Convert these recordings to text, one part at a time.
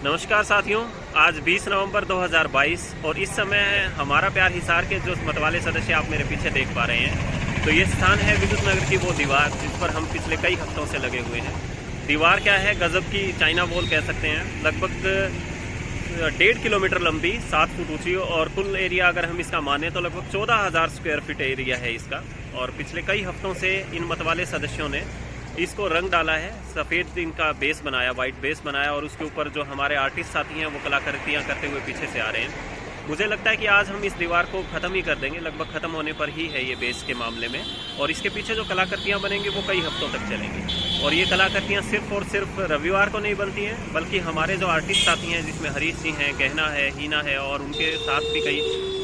नमस्कार साथियों, आज 20 नवंबर 2022 और इस समय हमारा प्यार हिसार के जो मतवाले सदस्य आप मेरे पीछे देख पा रहे हैं, तो ये स्थान है विद्युत नगर की वो दीवार जिस पर हम पिछले कई हफ्तों से लगे हुए हैं। दीवार क्या है, गजब की चाइना वॉल कह सकते हैं। लगभग 1.5 किलोमीटर लंबी, 7 फुट ऊंची और कुल एरिया अगर हम इसका माने तो लगभग 14,000 स्क्वायर फीट एरिया है इसका। और पिछले कई हफ्तों से इन मतवाले सदस्यों ने इसको रंग डाला है, सफ़ेद इनका बेस बनाया, वाइट बेस बनाया और उसके ऊपर जो हमारे आर्टिस्ट साथी हैं वो कलाकृतियाँ करते हुए पीछे से आ रहे हैं। मुझे लगता है कि आज हम इस दीवार को ख़त्म ही कर देंगे, लगभग ख़त्म होने पर ही है ये बेस के मामले में। और इसके पीछे जो कलाकृतियाँ बनेंगी वो कई हफ्तों तक चलेंगी। और ये कलाकृतियाँ सिर्फ और सिर्फ रविवार को नहीं बनती हैं, बल्कि हमारे जो आर्टिस्ट साथी हैं जिसमें हरीश जी हैं, गहना है, हीना है और उनके साथ भी कई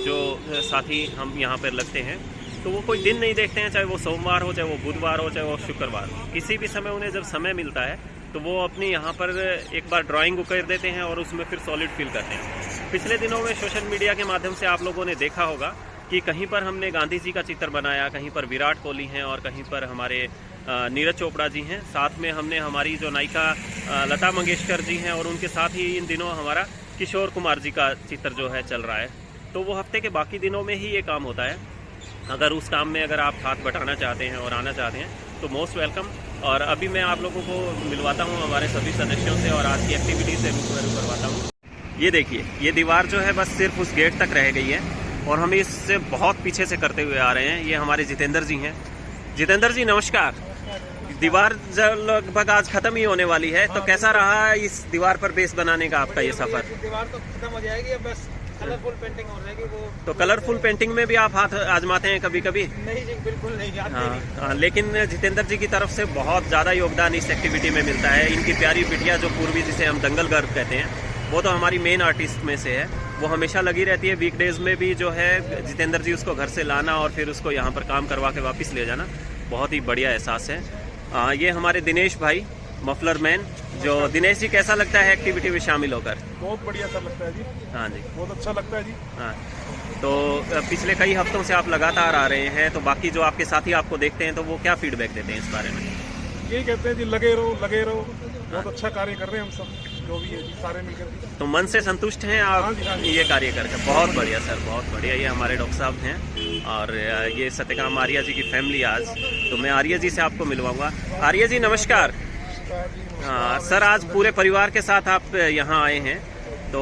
जो साथी हम यहाँ पर लगते हैं, तो वो कोई दिन नहीं देखते हैं, चाहे वो सोमवार हो, चाहे वो बुधवार हो, चाहे वो शुक्रवार हो। किसी भी समय उन्हें जब समय मिलता है तो वो अपनी यहाँ पर एक बार ड्राइंग उकेर देते हैं और उसमें फिर सॉलिड फिल करते हैं। पिछले दिनों में सोशल मीडिया के माध्यम से आप लोगों ने देखा होगा कि कहीं पर हमने गांधी जी का चित्र बनाया, कहीं पर विराट कोहली हैं और कहीं पर हमारे नीरज चोपड़ा जी हैं। साथ में हमने हमारी जो नायिका लता मंगेशकर जी हैं और उनके साथ ही इन दिनों हमारा किशोर कुमार जी का चित्र जो है चल रहा है। तो वो हफ्ते के बाकी दिनों में ही ये काम होता है। अगर उस काम में अगर आप हाथ बटाना चाहते हैं और आना चाहते हैं तो मोस्ट वेलकम। और अभी मैं आप लोगों को मिलवाता हूं हमारे सभी सदस्यों से और आज की एक्टिविटी से रूबरू करवाता हूं। ये देखिए, ये दीवार जो है बस सिर्फ उस गेट तक रह गई है और हम इससे बहुत पीछे से करते हुए आ रहे हैं। ये हमारे जितेंद्र जी हैं। जितेंद्र जी नमस्कार। दीवार लगभग आज खत्म ही होने वाली है, तो कैसा रहा इस दीवार पर बेस बनाने का आपका ये सफर? दीवार तो खत्म हो जाएगी, अब बस कलरफुल पेंटिंग हो जाएगी। वो तो कलरफुल पेंटिंग में भी आप हाथ आजमाते हैं कभी कभी? नहीं जी, बिल्कुल नहीं जानते। हाँ, लेकिन जितेंद्र जी की तरफ से बहुत ज़्यादा योगदान इस एक्टिविटी में मिलता है। इनकी प्यारी बिटिया जो पूर्वी जिसे हम दंगल गर्ल कहते हैं, वो तो हमारी मेन आर्टिस्ट में से है। वो हमेशा लगी रहती है, वीकडेज में भी जो है जितेंद्र जी उसको घर से लाना और फिर उसको यहाँ पर काम करवा के वापस ले जाना बहुत ही बढ़िया एहसास है। ये हमारे दिनेश भाई मफलर मैन। जो दिनेश जी, कैसा लगता है एक्टिविटी में शामिल होकर? बहुत बढ़िया सा लगता है जी। हाँ जी, बहुत अच्छा लगता है जी। हाँ। तो पिछले कई हफ्तों से आप लगातार आ रहे हैं, तो बाकी जो आपके साथी आपको देखते हैं तो वो क्या फीडबैक देते हैं इस बारे में? यही कहते हैं जी, लगे रहो लगे रहो। बहुत अच्छा कार्य कर रहे हैं हम सब जो भी है जी, सारे मिलकर। तो मन से संतुष्ट हैं आप? हाँ जी, हाँ जी। ये कार्य करके बहुत बढ़िया सर, बहुत बढ़िया। ये हमारे डॉक्टर साहब हैं और ये सत्यकाम आर्या जी की फैमिली आज। तो मैं आर्या जी से आपको मिलवाऊंगा। आर्या जी नमस्कार। हाँ सर, आज पूरे परिवार के साथ आप यहाँ आए हैं, तो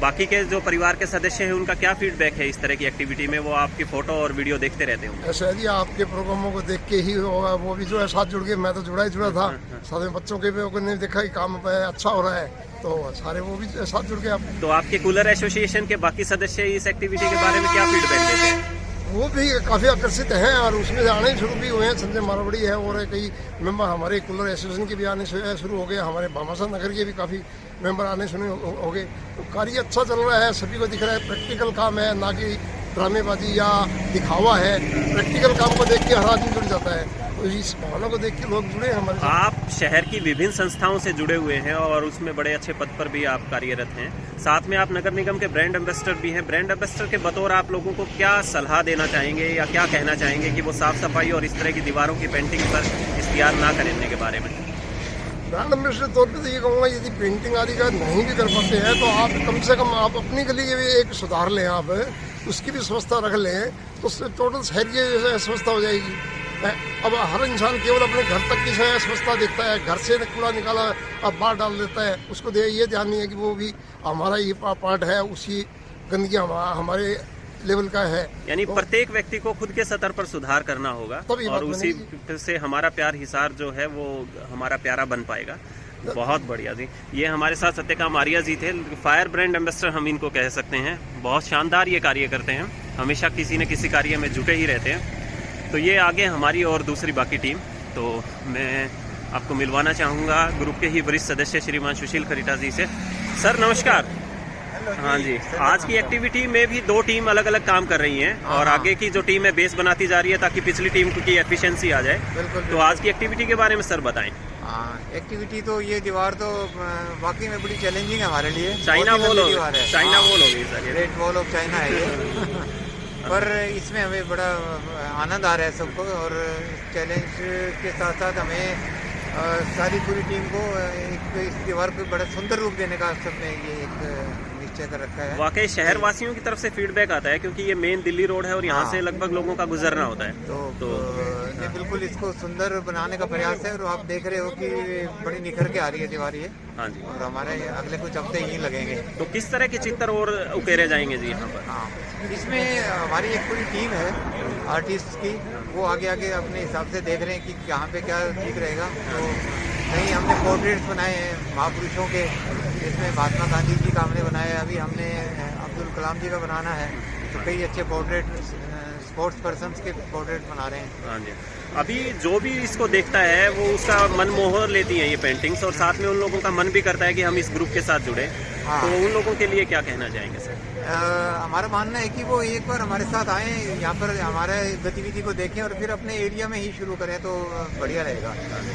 बाकी के जो परिवार के सदस्य हैं उनका क्या फीडबैक है इस तरह की एक्टिविटी में? वो आपकी फोटो और वीडियो देखते रहते होंगे। ऐसा जी, आपके प्रोग्रामों को देख के ही होगा, वो भी जो है साथ जुड़ गए। मैं तो जुड़ा था, साथ में बच्चों के भी ने देखा कि काम अच्छा हो रहा है, तो सारे वो भी साथ जुड़ गए। आप तो आपके कूलर एसोसिएशन के बाकी सदस्य इस एक्टिविटी के बारे में क्या फीडबैक देते हैं? वो भी काफ़ी आकर्षित हैं और उसमें से आने शुरू भी हुए हैं। संजय मारवाड़ी है और कई मेंबर हमारे कूलर एसोसिएशन के भी आने शुरू हो गए। हमारे भामासा नगर के भी काफ़ी मेंबर आने शुरू हो गए। तो कार्य अच्छा चल रहा है, सभी को दिख रहा है प्रैक्टिकल काम है, ना कि ड्रामेबाजी या दिखावा है। प्रैक्टिकल काम को देख के हर आदमी जुड़ जाता है, तो इस भावना को देख के लोग जुड़े हमारे। आप शहर की विभिन्न संस्थाओं से जुड़े हुए हैं और उसमें बड़े अच्छे पद पर भी आप कार्यरत हैं। साथ में आप नगर निगम के ब्रांड एम्बेसडर भी हैं। ब्रांड एम्बेसडर के बतौर आप लोगों को क्या सलाह देना चाहेंगे या क्या कहना चाहेंगे कि वो साफ सफाई और इस तरह की दीवारों की पेंटिंग पर इख्तियार ना करने के बारे में? ब्रांड एम्बेसडर के तौर पे तो ये कहूँगा, यदि पेंटिंग आदि का नहीं भी कर पाते हैं तो आप कम से कम आप अपनी गली के भी एक सुधार लें, आप उसकी भी व्यवस्था रख लें, तो उससे टोटल शहर की व्यवस्था हो जाएगी। अब हर इंसान केवल अपने घर तक की व्यवस्था देखता है, घर से कूड़ा निकाला अब बाहर डाल देता है, उसको ये ध्यान नहीं है कि वो भी हमारा ये पार्ट है, उसी गंदगी हमारे लेवल का है। यानी प्रत्येक व्यक्ति को खुद के स्तर पर सुधार करना होगा और उसी से हमारा प्यार हिसार जो है वो हमारा प्यारा बन पाएगा। बहुत बढ़िया जी। ये हमारे साथ सत्यकाम आर्या जी थे, फायर ब्रांड एम्बेसडर हम इनको कह सकते हैं। बहुत शानदार ये कार्य करते हैं, हमेशा किसी न किसी कार्य में जुटे ही रहते हैं। तो ये आगे हमारी और दूसरी बाकी टीम। तो मैं आपको मिलवाना चाहूँगा ग्रुप के ही वरिष्ठ सदस्य श्रीमान सुशील खरीटा जी से। सर नमस्कार। हाँ जी, आज की एक्टिविटी में भी दो टीम अलग अलग काम कर रही हैं और आगे की जो टीम है बेस बनाती जा रही है ताकि पिछली टीम की एफिशिएंसी आ जाए। बिल्कुल। तो आज की एक्टिविटी के बारे में सर बताएं। एक्टिविटी तो ये दीवार तो वाकई में बड़ी चैलेंजिंग है हमारे लिए। चाइना वॉल हो दीवार है, चाइना वॉल हो गई sir, great wall of China है ये। पर इसमें हमें बड़ा आनंद आ रहा है सबको और चैलेंज के साथ साथ हमें सारी पूरी टीम को एक इस दीवार को बड़ा सुंदर रूप देने का सबने ये एक निश्चय कर रखा है। वाकई शहर वासियों की तरफ से फीडबैक आता है, क्योंकि ये मेन दिल्ली रोड है और यहाँ हाँ। से लगभग लोगों का गुजरना होता है। तो ये बिल्कुल इसको सुंदर बनाने का प्रयास है, और आप देख रहे हो कि बड़ी निखर के आ रही है दीवार ये। हाँ जी। और हमारे अगले कुछ हफ्ते यहीं लगेंगे। तो किस तरह के चित्र और उकेरे जाएंगे जी यहाँ पर? हाँ, इसमें हमारी एक पूरी टीम है आर्टिस्ट की, वो आगे आगे अपने हिसाब से देख रहे हैं कि यहाँ पे क्या ठीक रहेगा। तो कहीं हमने पोर्ट्रेट्स बनाए हैं महापुरुषों के, इसमें महात्मा गांधी जी का हमने बनाया है, अभी हमने अब्दुल कलाम जी का बनाना है। तो कई अच्छे पोर्ट्रेट स्पोर्ट्स पर्सन्स के पोर्ट्रेट बना रहे हैं। हाँ जी। अभी जो भी इसको देखता है वो उसका मन मोह लेती है ये पेंटिंग्स, और साथ में उन लोगों का मन भी करता है कि हम इस ग्रुप के साथ जुड़े। हाँ। तो उन लोगों के लिए क्या कहना चाहेंगे सर? हमारा मानना है कि वो एक बार हमारे साथ आएँ, यहाँ पर हमारे गतिविधि को देखें और फिर अपने एरिया में ही शुरू करें तो बढ़िया रहेगा।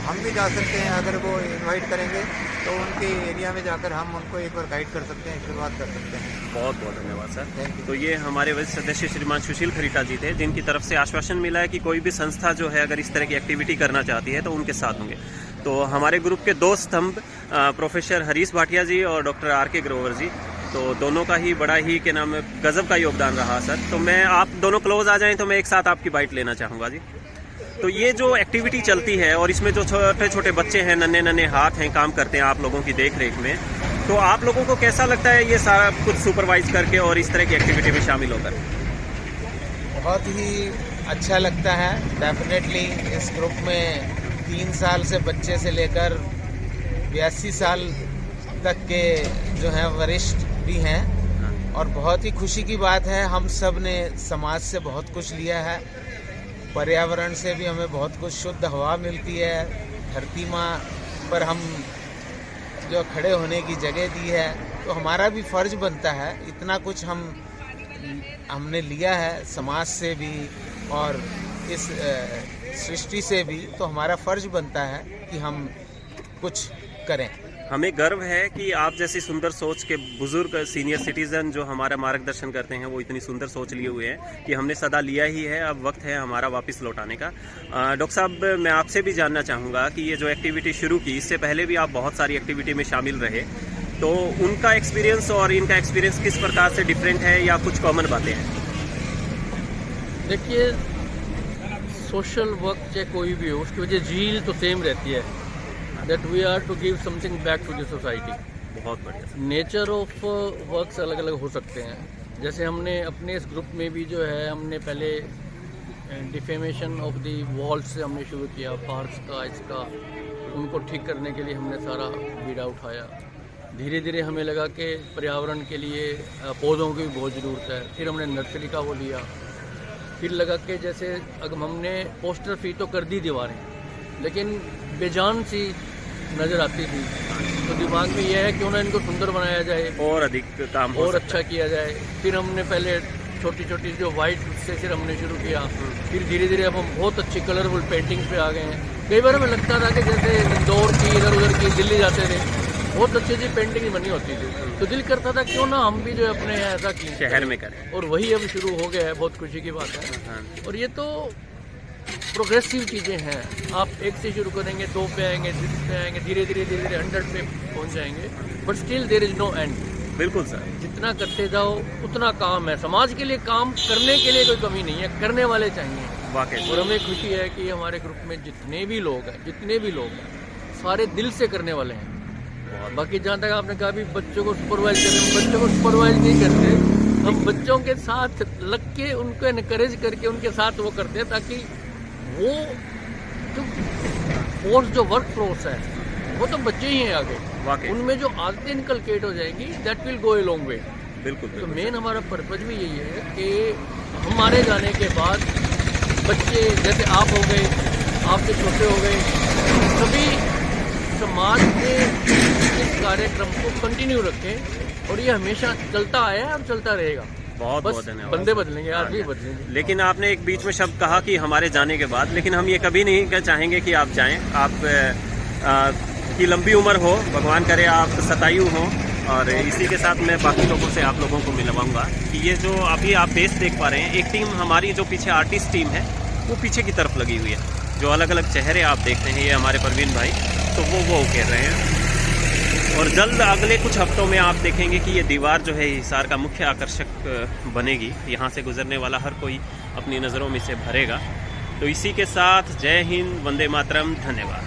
हम भी जा सकते हैं, अगर वो इनवाइट करेंगे तो उनके एरिया में जाकर हम उनको एक बार गाइड कर सकते हैं, शुरुआत कर सकते हैं। बहुत बहुत धन्यवाद सर। Thank you. तो ये हमारे वरिष्ठ सदस्य श्रीमान सुशील खरीटा जी थे, जिनकी तरफ से आश्वासन मिला है कि कोई भी संस्था जो है अगर इस तरह की एक्टिविटी करना चाहती है तो उनके साथ होंगे। तो हमारे ग्रुप के दो स्तंभ प्रोफेसर हरीश भाटिया जी और डॉक्टर आर.के. ग्रोवर जी, तो दोनों का ही बड़ा ही के नाम गजब का योगदान रहा सर। तो मैं आप दोनों क्लोज आ जाएं तो मैं एक साथ आपकी बाइट लेना चाहूँगा जी। तो ये जो एक्टिविटी चलती है और इसमें जो छोटे छोटे बच्चे हैं, नन्हे नन्हे हाथ हैं, काम करते हैं आप लोगों की देख रेख में, तो आप लोगों को कैसा लगता है ये सारा कुछ सुपरवाइज करके और इस तरह की एक्टिविटी में शामिल होकर? बहुत ही अच्छा लगता है। डेफिनेटली इस ग्रुप में 3 साल से बच्चे से लेकर 82 साल तक के जो हैं वरिष्ठ भी हैं, और बहुत ही खुशी की बात है हम सब ने समाज से बहुत कुछ लिया है। पर्यावरण से भी हमें बहुत कुछ, शुद्ध हवा मिलती है, धरती माँ पर हम जो खड़े होने की जगह दी है, तो हमारा भी फर्ज बनता है। इतना कुछ हमने लिया है समाज से भी और इस सृष्टि से भी, तो हमारा फर्ज बनता है कि हम कुछ करें। हमें गर्व है कि आप जैसी सुंदर सोच के बुजुर्ग सीनियर सिटीजन जो हमारा मार्गदर्शन करते हैं वो इतनी सुंदर सोच लिए हुए हैं कि हमने सदा लिया ही है, अब वक्त है हमारा वापस लौटाने का। डॉक्टर साहब, मैं आपसे भी जानना चाहूँगा कि ये जो एक्टिविटी शुरू की, इससे पहले भी आप बहुत सारी एक्टिविटी में शामिल रहे, तो उनका एक्सपीरियंस और इनका एक्सपीरियंस किस प्रकार से डिफरेंट है या कुछ कॉमन बातें हैं? देखिए, सोशल वर्क चाहे कोई भी हो, उसकी वजह झील तो सेम रहती है, that we are to give something back to the society. बहुत बढ़िया। नेचर ऑफ वर्क्स अलग अलग हो सकते हैं। जैसे हमने अपने इस ग्रुप में भी जो है, हमने पहले डिफेमेशन ऑफ द वॉल्स से हमने शुरू किया, पार्क्स का, इसका उनको ठीक करने के लिए हमने सारा बीड़ा उठाया। धीरे धीरे हमें लगा कि पर्यावरण के लिए पौधों की भी बहुत ज़रूरत है, फिर हमने नर्सरी का वो लिया। फिर लगा कि जैसे अगर हमने पोस्टर फी तो कर दी दीवारें, लेकिन बेजान सी नज़र आती थी, तो दिमाग में यह है क्यों ना इनको सुंदर बनाया जाए और अधिक काम हो और सकता अच्छा किया जाए। फिर हमने पहले छोटी छोटी जो वाइट से फिर हमने शुरू किया, फिर धीरे धीरे अब हम बहुत अच्छी कलरफुल पेंटिंग पे आ गए हैं। कई बार हमें लगता था कि जैसे इंदौर की, इधर उधर की, दिल्ली जाते थे, बहुत अच्छी अच्छी पेंटिंग बनी होती थी, तो दिल करता था क्यों ना हम भी जो है अपने यहाँ ऐसा क्लीन शहर में करें, और वही अब शुरू हो गया है। बहुत खुशी की बात है। हाँ। और ये तो प्रोग्रेसिव चीज़ें हैं, आप 1 से शुरू करेंगे, 2 पे आएंगे, 6 पे आएंगे, धीरे धीरे 100 पे पहुंच जाएंगे, but still there is no end. बिल्कुल सर। जितना करते जाओ उतना काम है। समाज के लिए काम करने के लिए कोई कमी नहीं है, करने वाले चाहिए। वाकई। और हमें खुशी है कि हमारे ग्रुप में जितने भी लोग हैं सारे दिल से करने वाले हैं। बाकी जहाँ तक आपने कहा भी बच्चों को सुपरवाइज करें, बच्चों को सुपरवाइज नहीं करते, हम बच्चों के साथ लग के उनको इनकरेज करके उनके साथ वो करते हैं, ताकि वो जो फोर्स, जो वर्क फोर्स है, वो तो बच्चे ही हैं आगे, वाकई। उनमें जो आदतें इनकलकेट हो जाएंगी, that will go a long way. बिल्कुल। तो मेन हमारा पर्पज भी यही है कि हमारे जाने के बाद बच्चे जैसे आप हो गए, आपके छोटे हो गए, सभी समाज के इस कार्यक्रम को कंटिन्यू रखें, और ये हमेशा चलता आया है और चलता रहेगा। बहुत बस बहुत धन्यवाद। बंदे बदलेंगे, आदमी बदलेंगे। लेकिन आपने एक बीच में शब्द कहा कि हमारे जाने के बाद, लेकिन हम ये कभी नहीं चाहेंगे कि आप जाएं। आप की लंबी उम्र हो, भगवान करे आप शतायु हो। और इसी के साथ मैं बाकी लोगों से आप लोगों को मिलवाऊंगा कि ये जो अभी आप बेस देख पा रहे हैं, एक टीम हमारी जो पीछे आर्टिस्ट टीम है वो पीछे की तरफ लगी हुई है, जो अलग अलग चेहरे आप देख रहे हैं, ये हमारे परवीन भाई, तो वो कह रहे हैं। और जल्द अगले कुछ हफ्तों में आप देखेंगे कि ये दीवार जो है हिसार का मुख्य आकर्षक बनेगी। यहाँ से गुजरने वाला हर कोई अपनी नज़रों में इसे भरेगा। तो इसी के साथ जय हिंद, वंदे मातरम, धन्यवाद।